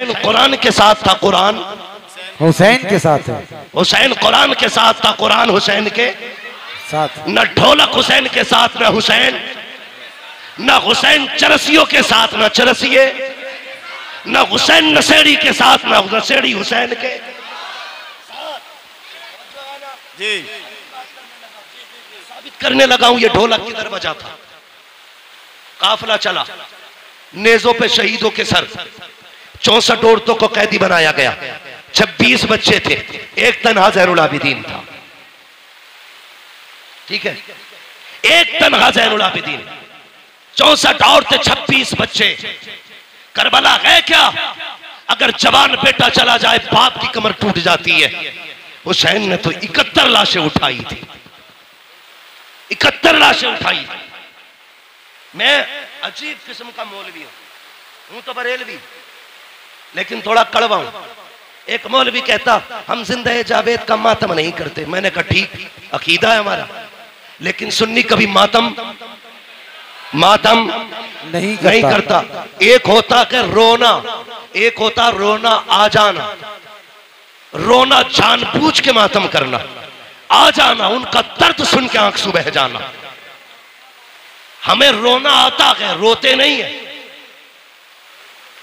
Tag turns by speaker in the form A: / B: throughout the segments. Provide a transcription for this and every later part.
A: कुरान के साथ था, कुरान
B: हुसैन के साथ है।
A: हुसैन कुरान के साथ था, कुरान हुसैन के
B: साथ।
A: न ढोलक हुसैन के साथ न हुसैन, न हुसैन चरसियों के साथ न चरसिए, न हुसैन नशेड़ी के साथ न नशेड़ी हुसैन के
C: जी।
A: साबित करने लगा हूं ये ढोलक किधर बजा था। काफिला चला, नेजों पे शहीदों के सर, 64 औरतों को कैदी बनाया गया, 26 बच्चे थे, एक तन्हा ज़ैनुल आबिदीन था। ठीक है, एक तन्हा ज़ैनुल आबिदीन, 64 औरतें, 26 बच्चे। करबला है क्या? अगर जवान बेटा चला जाए बाप की कमर टूट जाती है। हुसैन ने तो 71 लाशें उठाई थी, 71 लाशें उठाई। मैं अजीब किस्म का मौलवी हूं तो बरेलवी, लेकिन थोड़ा कड़वा हूं। एक मौलवी कहता हम जिंदा जावेद का मातम नहीं करते। मैंने कहा ठीक, अकीदा है हमारा, लेकिन सुन्नी कभी मातम नहीं करता। एक होता कि रोना, एक होता रोना आ जाना, रोना जानबूझ के मातम करना, आ जाना उनका दर्द सुन के आंख से बह जाना। हमें रोना आता है, रोते नहीं है,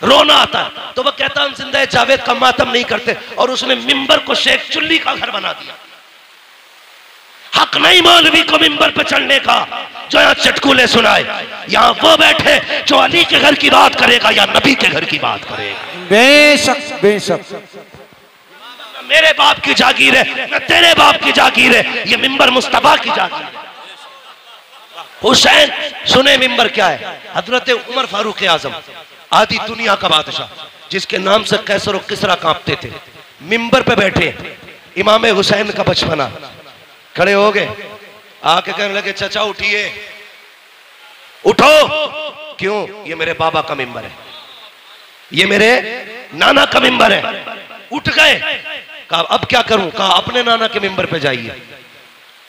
A: रोना आता है। तो वह कहता हम जिंदा जावेद का मातम नहीं करते, और उसने मिंबर को शेख चुल्ली का घर बना दिया। हक नहीं मौलवी को मिंबर पर चढ़ने का जो यहाँ चटकुले सुनाए। यहाँ वो बैठे जो अली के घर की बात करेगा या नबी के घर की बात करेगा।
B: बेशक बेशक।
A: मेरे बाप की जागीर है न तेरे बाप की जागीर है, ये मिंबर मुस्तफा की जागीर है। हुसैन सुने मिंबर क्या है? हजरत उमर फारूक आजम, आधी दुनिया का बादशाह, जिसके नाम से कैसर और किसरा कांपते थे, मिंबर पे बैठे। इमाम हुसैन का बचपना, खड़े हो गए, आके कहने लगे चचा उठिए, उठो। क्यों? ये मेरे बाबा का मिंबर है, ये मेरे नाना का मिंबर है। उठ गए, कहा अब क्या करूं? कहा अपने नाना के मिंबर पे जाइए।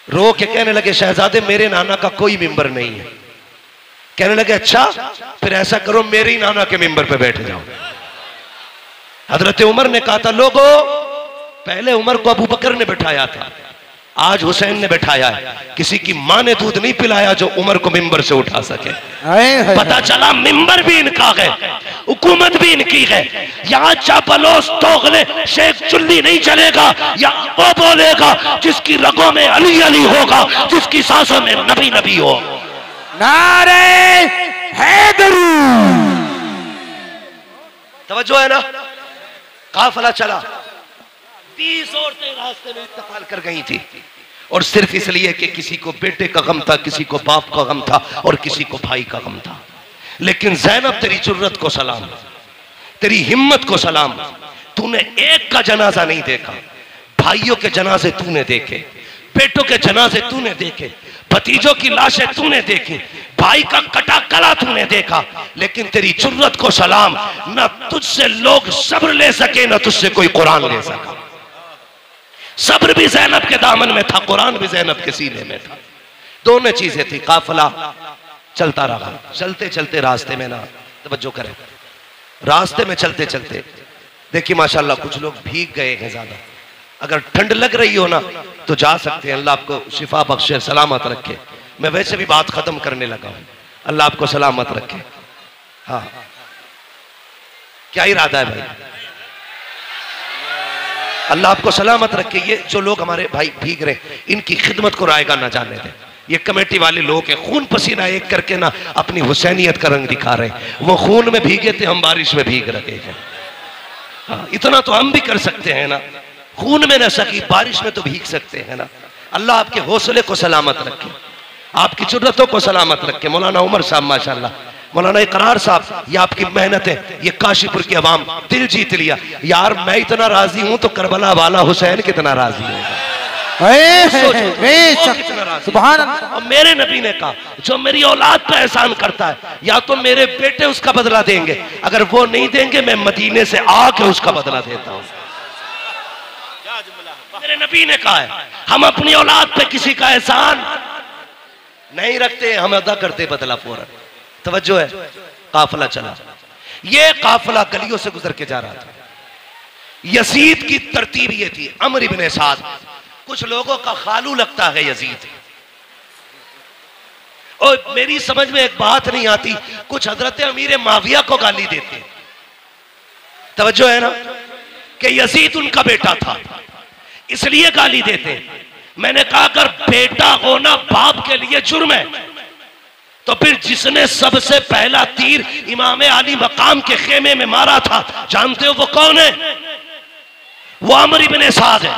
A: रो के कहने लगे शहजादे मेरे नाना का कोई मिंबर नहीं है। कहने लगे अच्छा, फिर ऐसा करो मेरे ही नाना के मिंबर पे बैठ जाओ। हजरत उमर ने कहा था लोगों, पहले उमर को अबू बकर ने बिठाया था, आज हुसैन ने बिठाया है। किसी की मां ने दूध नहीं पिलाया जो उमर को मिंबर से उठा सके। पता चला मिंबर भी इनका है, हुकूमत भी इनकी है। यहाँ चापलोस तोगले शेख चुल्ली नहीं चलेगा, या वो बोलेगा जिसकी रगों में अली अली होगा, जिसकी सांसों में नबी नबी हो।
B: नारे हैदरी।
A: तवज्जो है ना? काफिला चला, 20 औरतें रास्ते में इंतकाल कर गई थी, और सिर्फ इसलिए कि किसी को बेटे का गम था, किसी को बाप का गम था, और किसी को भाई का गम था। लेकिन ज़ैनब तेरी जुर्रत को सलाम, तेरी हिम्मत को सलाम। तूने एक का जनाजा नहीं देखा, भाइयों के जनाजे तूने देखे, बेटों के जनाजे तूने देखे, भतीजों की लाशें तूने देखी, भाई का कटा गला तूने देखा। लेकिन तेरी जुर्रत को सलाम, न तुझसे लोग सब्र ले सके, न तुझसे कोई कुरान ले सका। सब्र भी ज़ैनब के दामन में था, कुरान भी ज़ैनब के सीने में था। दोनों चीजें थी। काफिला चलता रहा, चलते चलते रास्ते में ना, तवज्जो करें, रास्ते में चलते चलते देखिए माशाल्लाह कुछ लोग भीग गए हैं ज्यादा। अगर ठंड लग रही हो ना तो जा सकते हैं, अल्लाह आपको शिफा बख्शे, सलामत रखे। मैं वैसे भी बात खत्म करने लगा हूं, अल्लाह आपको सलामत रखे। हाँ, क्या इरादा है भाई? अल्लाह आपको सलामत रखे। ये जो लोग हमारे भाई भीग रहे, इनकी खिदमत को रायगा ना जाने दें। ये कमेटी वाले लोग हैं, खून पसीना एक करके ना अपनी हुसैनियत का रंग दिखा रहे हैं। वो खून में भीगे थे, हम बारिश में भीग रहे हैं। हाँ, इतना तो हम भी कर सकते हैं ना, खून में न सकी बारिश में तो भीग सकते हैं ना। अल्लाह आपके हौसले को सलामत रखे, आपकी जुर्रतों को सलामत रखे। मौलाना उमर साहब माशाल्लाह, मौलाना इकरार साहब, ये आपकी मेहनत है, ये काशीपुर की आवाम दिल जीत लिया। यार मैं इतना राजी हूं तो करबला वाला हुसैन कितना राजी होगा।
B: सुभान अल्लाह।
A: और मेरे नबी ने कहा जो मेरी औलाद पर एहसान करता है, या तो मेरे बेटे उसका बदला देंगे, अगर वो नहीं देंगे मैं मदीने से आके उसका बदला देता हूं। मेरे नबी ने कहा है हम अपनी औलाद पे किसी का एहसान नहीं रखते, हम अदा करते बदला फौरन। तवज्जो है। काफिला चला, ये काफिला गलियों से गुजर के जा रहा था। यजीद की तरतीब ये थी, अमर इब्ने साद, कुछ लोगों का खालू लगता है यजीद। और मेरी समझ में एक बात नहीं आती, कुछ हजरत अमीर माविया को गाली देते। तवज्जो है ना कि यजीद उनका बेटा था इसलिए गाली देते। मैंने कहा अगर बेटा होना बाप के लिए जुर्म है तो फिर जिसने सबसे पहला तीर इमाम अली मकाम के खेमे में मारा था, जानते हो वो कौन है? वो अमर इब्ने साद है।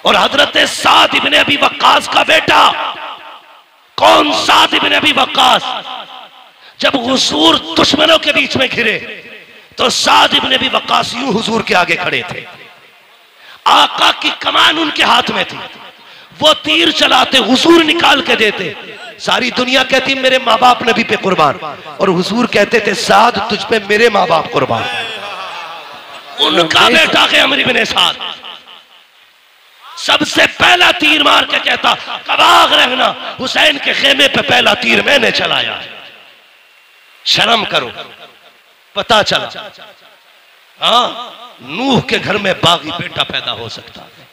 A: और हजरत साद इब्ने अबी वक्कास का बेटा। कौन साद इब्ने अबी वक्कास? जब हुजूर दुश्मनों के बीच में घिरे तो साद इब्ने अबी वक्कास यूं हुजूर के आगे खड़े थे, आका की कमान उनके हाथ में थी, वो तीर चलाते, हुजूर निकाल के देते। सारी दुनिया कहती मेरे माँ बाप नबी पे कुर्बान, और हुजूर कहते थे साद तुझ पे मेरे माँ बाप कुर्बान। उनका बेटा है अमर इब्ने साद, सबसे पहला तीर मार के कहता कबाग रहना, हुसैन के खेमे पे पहला तीर मैंने चलाया। शर्म करो। पता चला हाँ, नूह के घर में बागी बेटा पैदा हो सकता है,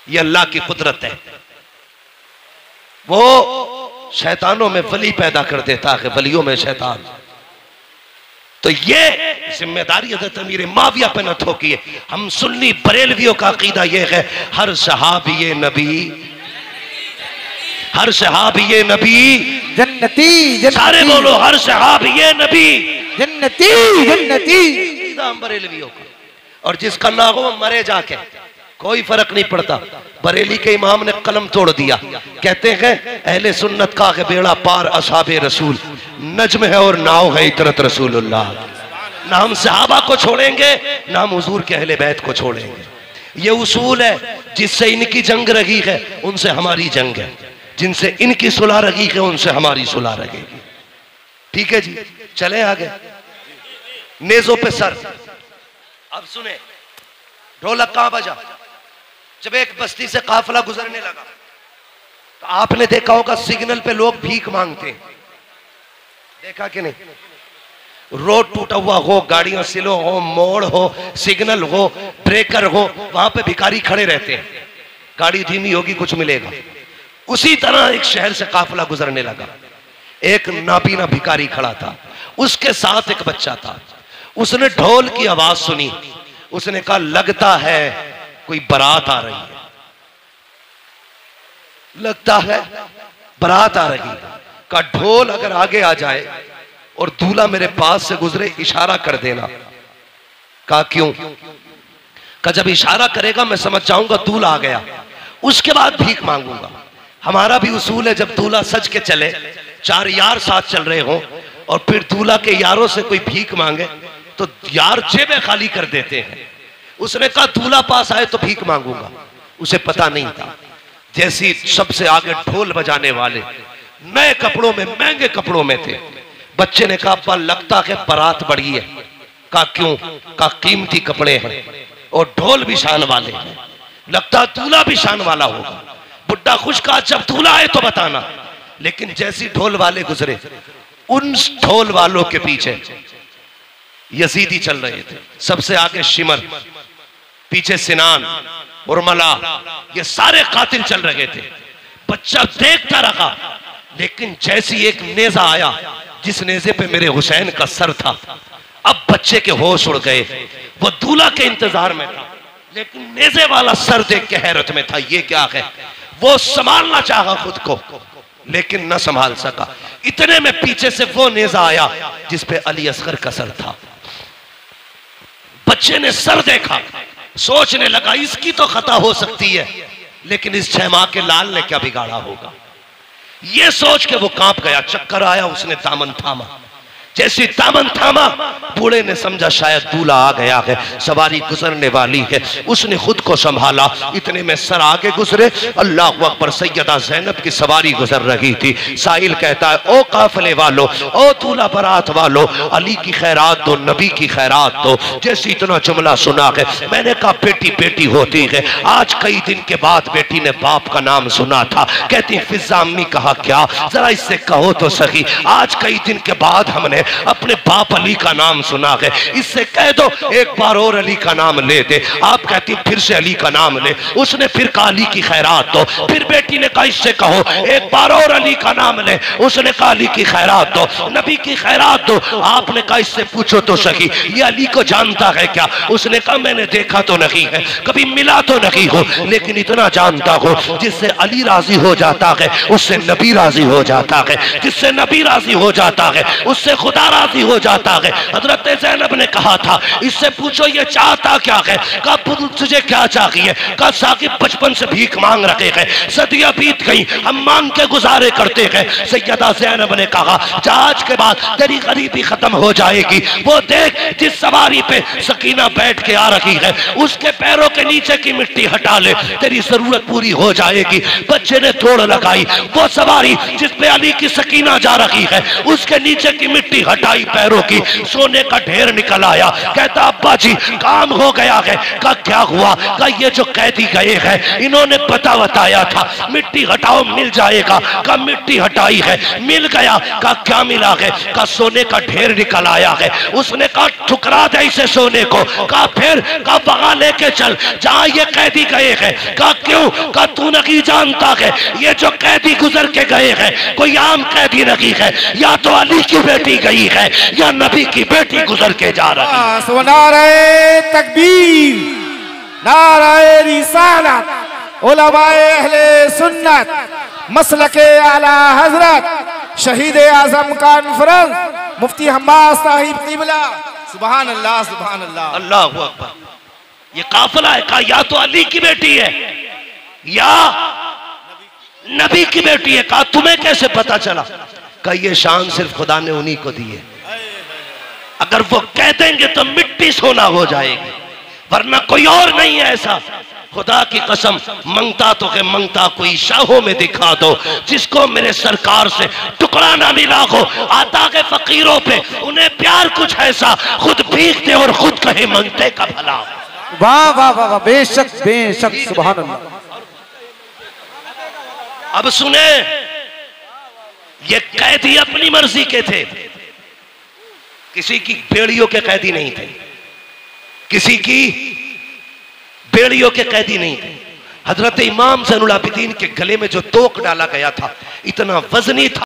A: ये अल्लाह की कुदरत है। वो शैतानों में वली पैदा कर देता है, वलियों में शैतान। तो ये जिम्मेदारी हज़रत अमीर माविया पे न थोकिए। हम सुन्नी बरेलवियों का अकीदा ये है, हर सहाबी नबी, हर सहाबी नबी
B: जन्नती,
A: सारे बोलो हर सहाबी नबी
B: जन्नती, जन्नती।
A: बरेलवियों का, और जिसका ना हो मरे जाके, कोई फर्क नहीं पड़ता। बरेली के इमाम ने कलम तोड़ दिया, कहते हैं अहले सुन्नत का है बेड़ा पार असहाबे रसूल, नज्म है और नाव है इतरत रसूलुल्लाह। ना हम सहाबा को छोड़ेंगे ना हम हुजूर के अहले बैत को छोड़ेंगे। ये उसूल है, जिससे इनकी जंग रही है उनसे हमारी जंग है, जिनसे इनकी सुलह रही है उनसे हमारी सुलह रहेगी। ठीक है जी, चले आगे। नेजों पे सर। अब सुने, ढोलक कहां बजा? जब एक बस्ती से काफिला गुजरने लगा तो आपने देखा होगा सिग्नल पे लोग भीख मांगते हैं, देखा कि नहीं? रोड टूटा हुआ हो, गाड़ियां स्लो हो, मोड़ हो, सिग्नल हो, ब्रेकर हो, वहां पे भिखारी खड़े रहते हैं। गाड़ी धीमी होगी कुछ मिलेगा। उसी तरह एक शहर से काफिला गुजरने लगा, एक नाबीना भिखारी खड़ा था, उसके साथ एक बच्चा था। उसने ढोल की आवाज सुनी, उसने कहा लगता है कोई बारात आ रही है, लगता है बारात आ रही है। का ढोल अगर आगे आ जाए और दूल्हा मेरे पास से गुजरे इशारा कर देना। कहा क्यों? का जब इशारा करेगा मैं समझ जाऊंगा दूल्हा आ गया, उसके बाद भीख मांगूंगा। हमारा भी उसूल है, जब दूल्हा सज के चले, चार यार साथ चल रहे हो और फिर दूल्हा के यारों से कोई भीख मांगे तो यार जेबें खाली कर देते हैं। उसने कहा दूल्हा पास आए तो भीख मांगूंगा। उसे पता नहीं था, जैसी सबसे आगे ढोल बजाने वाले नए कपड़ों में, महंगे कपड़ों में थे। बच्चे ने कहा अब्बा लगता है बारात बढ़ी है। कहा क्यों? कहा कीमती कपड़े हैं और ढोल भी शान वाले हैं, लगता दूल्हा भी शान वाला होगा। बुड्ढा खुश कहा जब दूल्हा आए तो बताना। लेकिन जैसी ढोल वाले गुजरे, उन ढोल वालों के पीछे यजीदी चल रहे थे, सबसे आगे शिमर, पीछे सिनान, उर्मला, ये सारे कातिल चल रहे थे। बच्चा देखता रहा, लेकिन जैसी एक नेजा आया जिस नेजे पे मेरे हुसैन का सर था, अब बच्चे के होश उड़ गए। वो दूल्हा के इंतजार में था, लेकिन नेजे वाला सर देख के हैरत में था, ये क्या है? वो संभालना चाहा खुद को, लेकिन न संभाल सका। इतने में पीछे से वो नेजा आया जिस पे अली असगर का सर था। बच्चे ने सर देखा, सोचने लगा इसकी तो खता हो सकती है, लेकिन इस 6 माह के लाल ने क्या बिगाड़ा होगा। ये सोच के वो कांप गया, चक्कर आया, उसने दामन थामा। जैसे दामन थामा, बूढ़े ने समझा शायद दूल्हा आ गया है, सवारी गुजरने वाली है। उसने खुद को संभाला, इतने में सर आगे गुजरे, अल्लाह अकबर, सैयदा ज़ैनब की सवारी गुजर रही थी। साहिल कहता है ओ काफिले वालों, ओ दूल्हा बारात वालों, अली की खैरात दो, नबी की खैरात दो। जैसे इतना जुमला सुना है, मैंने कहा बेटी बेटी होती है। आज कई दिन के बाद बेटी ने बाप का नाम सुना था। कहती फिजा अम्मी, कहा क्या? जरा इससे कहो तो सही। आज कई दिन के बाद हमने अपने बाप अली का नाम सुना है, इससे कह दो एक बार और अली का नाम ले दे। आप कहती फिर से अली का नाम ले। उसने फिर कहा अली की खैरात दो। फिर बेटी ने कहा इससे कहो एक बार और अली का नाम ले। उसने कहा अली की खैरात दो, नबी की खैरात दो। आपने कहा इससे पूछो तो सही ये अली को जानता है क्या? उसने कहा मैंने देखा तो नहीं है, कभी मिला तो नहीं हो, लेकिन इतना जानता हो जिससे अली राजी हो जाता है उससे नबी राजी हो जाता है, जिससे नबी राजी हो जाता है उससे खुदा राजी हो जाता है। हजरत ज़ैनब ने कहा था इससे पूछो ये चाहता क्या है? कहा तुझे क्या चाहिए? कहा साकिब बचपन से भीख मांग रखे हैं, सदियां बीत गई, हम मांग के गुजारे करते हैं। सैयदा ज़ैनब ने कहा आज के बाद तेरी गरीबी खत्म हो जाएगी। वो देख जिस सवारी पे सकीना बैठ के आ रही है उसके पैरों के नीचे की मिट्टी हटा ले, तेरी जरूरत पूरी हो जाएगी। बच्चे ने तोड़ लगाई, वो सवारी जिस पे अली की सकीना जा रही है उसके नीचे की मिट्टी हटाई, पैरों की सोने का ढेर निकल आया। कहता अब्बा जी काम हो गया है। कहा क्या हुआ? कहा ये जो कैदी गए हैं इन्होंने पता बताया था मिट्टी हटाओ मिल जाएगा। कहा मिट्टी हटाई है मिल गया। कहा क्या मिला है? कहा सोने का ढेर निकल आया है। उसने कहा ठुकरा दे इसे सोने को। कहा फिर? कहा वहां लेके चल जहां ये कैदी गए हैं। कहा क्यों? कहा तू नहीं जानता है ये जो कैदी गुजर के गए हैं कोई आम कैदी नहीं है, या तो अली की बेटी गई है या नबी की बेटी गुजर के जा रही है।
B: नारे तकबीर, नारे रिसालत, उलमाए अहले सुन्नत, मसलके आला हजरत, शहीद आजम कॉन्फ्रेंस, मुफ्ती हम्माद साहिब क़िबला। सुभान अल्लाह, सुभान अल्लाह,
A: अल्लाहु अकबर। ये काफिला है। कहा या तो अली की बेटी है या नबी की बेटी है। कहा तुम्हें कैसे पता चला? कहा ये शान सिर्फ खुदा ने उन्हीं को दी है, अगर वो कह देंगे तो मिट्टी सोना हो जाएगी, वरना कोई और नहीं है ऐसा। खुदा की कसम मंगता तो है मंगता कोई शाहों में दिखा दो जिसको मेरे सरकार से टुकड़ा ना मिला हो। आता है फकीरों पे उन्हें प्यार कुछ ऐसा खुद भीख दे और खुद कहे मंगते का भला।
B: वाह वाह वाह, बेशक बेशक, सुभान अल्लाह।
A: अब सुने, ये कैदी अपनी मर्जी के थे, किसी की बेड़ियों के कैदी नहीं थे, किसी की बेड़ियों के कैदी नहीं थे। हजरत इमाम ज़ैनुल आबिदीन के गले में जो तोक डाला गया था इतना वजनी था।